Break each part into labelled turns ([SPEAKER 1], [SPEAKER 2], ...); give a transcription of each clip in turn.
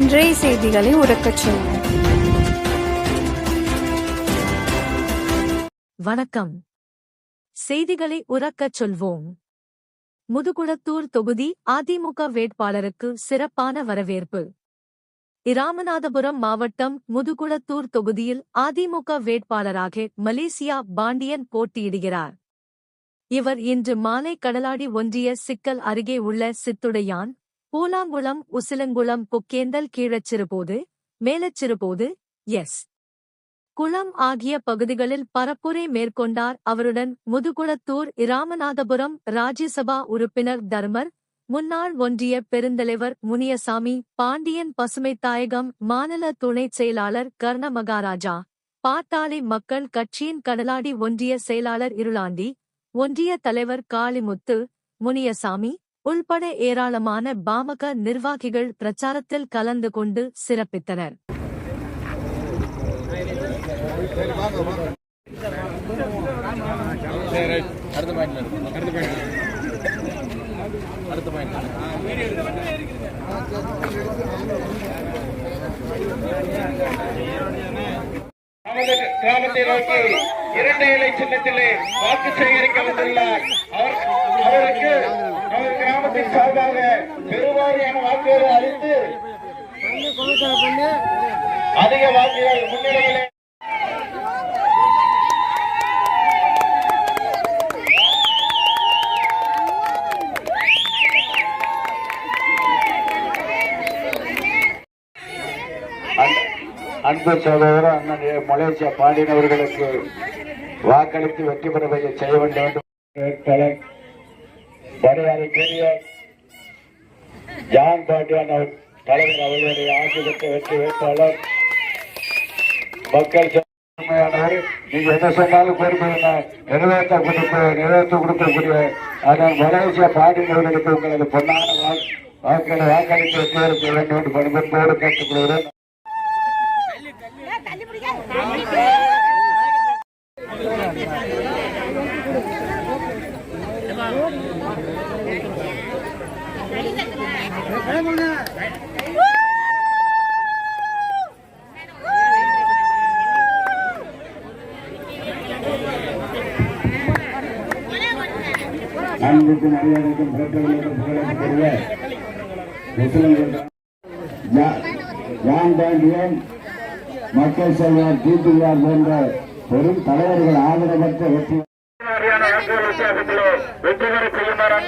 [SPEAKER 1] இன்றைய செய்திகளை உறக்கச் சொல்வோம்.
[SPEAKER 2] வணக்கம். செய்திகளை உறக்கச் சொல்வோம். முதுகுளத்தூர் தொகுதி அதிமுக வேட்பாளருக்கு சிறப்பான வரவேற்பு. இராமநாதபுரம் மாவட்டம் முதுகுளத்தூர் தொகுதியில் அதிமுக வேட்பாளராக மலேசியா பாண்டியன் போட்டியிடுகிறார். இவர் இன்று மாலை கடலாடி ஒன்றிய சிக்கல் அருகே உள்ள சித்துடையான், பூலாங்குளம், உசிலங்குளம், புக்கேந்தல், கீழச்சிறுபோது, மேலச்சிறுபோது, எஸ். குளம் ஆகிய பகுதிகளில் பரப்புரை மேற்கொண்டார். அவருடன் முதுகுளத்தூர் இராமநாதபுரம் ராஜ்யசபா உறுப்பினர் தர்மர், முன்னாள் ஒன்றிய பெருந்தலைவர் முனியசாமி, பாண்டியன் பசுமைத்தாயகம் மாநில துணைச் செயலாளர் கர்ண மகாராஜா, பாட்டாளி மக்கள் கட்சியின் கடலாடி ஒன்றிய செயலாளர் இருளாண்டி, ஒன்றிய தலைவர் காளிமுத்து, முனியசாமி உள்பட ஏராளமான பாமக நிர்வாகிகள் பிரச்சாரத்தில் கலந்து கொண்டு சிறப்பித்தனர்.
[SPEAKER 3] கிராமத்தை நோக்கி 2 இலை சின்னத்திலே வாக்கு சேகரிக்க வந்துள்ளார். அவருக்கு அவர் கிராமத்தின் சார்பாக பெருவாரியான வாக்குகளை அளித்து அதிக வாக்குகள் முன்னிலையிலே அன்பு சகோதரர் அண்ணன் மலேசியா பாண்டியன் அவர்களுக்கு வாக்களித்து வெற்றி பெற செய்ய வேண்டும் வேட்பாளர் மரியாதைக்குரிய ஜான் பாண்டியன் தலைவர் அவர்களுடைய ஆட்சி பெற்ற வெற்றி வேட்பாளர். மக்கள் நீங்க என்ன சொன்னாலும் பெருமை நிறைவேற்ற கொடுக்கக்கூடிய அதன் மலேசியா பாண்டியன் அவர்களுக்கு உங்களது பொன்னான வாக்களை வாக்களித்து வெற்றி பெற வேண்டும் என்று பணிபெற்றோடு கேட்டுக்கொள்கிறேன். அன்புக்கும் மரியாதைக்கும் புகழ்களுக்கும் புகழக்கூடிய ஜான் பாண்டியன், மக்கள் செல்வர் டிடிஆர் போன்ற பெரும் தலைவர்கள் ஆதரவற்ற வெற்றி பெற செய்யுமாறு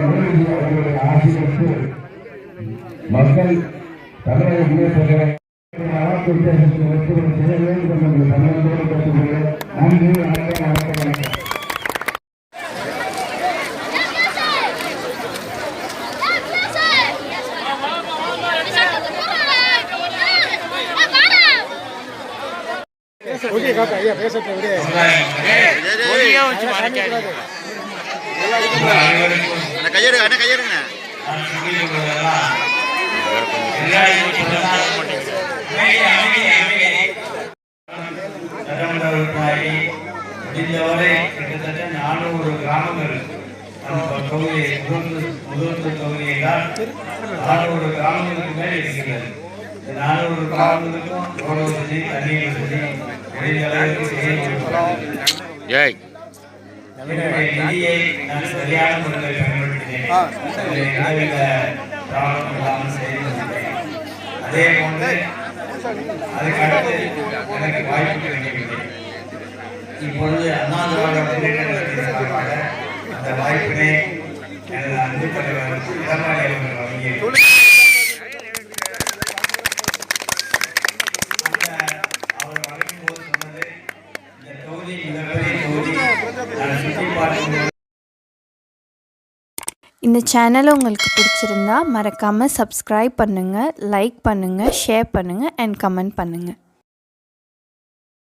[SPEAKER 3] 2026 மக்கள் தமிழக கையெடுங்க முடிந்தவரை கிட்டத்தட்ட 400 கிராமங்கள் முதல் தொகுதியை தான் 400 கிராமங்களுக்கு மேல் இருக்கிறது. 400 கிராமங்களுக்கும் ரோடு வசதி, தண்ணீர் வசதி முடிந்த அளவுக்கு
[SPEAKER 4] என்னுடைய நிதியை நான் சரியான முறையில் பயன்படுத்தினேன். அதில் எந்தவித ப்ராப்ளம் இல்லாமல் செய்து வந்தேன். அதே போன்று அதுக்கடுத்து எனக்கு வாய்ப்பு கிடைக்கவில்லை. இப்பொழுது அண்ணா திராவிட முன்னேற்ற கழகத்தின் சார்பாக அந்த வாய்ப்பினை எனது அன்பு தலைவர் எடப்பாடி அவர்கள் வழங்கியிருக்கிறார். அவர் வழங்கும் போது சொன்னது, இந்த தொகுதி மிகப்பெரிய தொகுதி, நான் சுற்றி பார்க்கும்போது
[SPEAKER 1] இந்த சேனல் உங்களுக்கு பிடிச்சிருந்தா மறக்காமல் சப்ஸ்கிரைப் பண்ணுங்கள், லைக் பண்ணுங்கள், ஷேர் பண்ணுங்கள் அண்ட் கமெண்ட் பண்ணுங்கள்.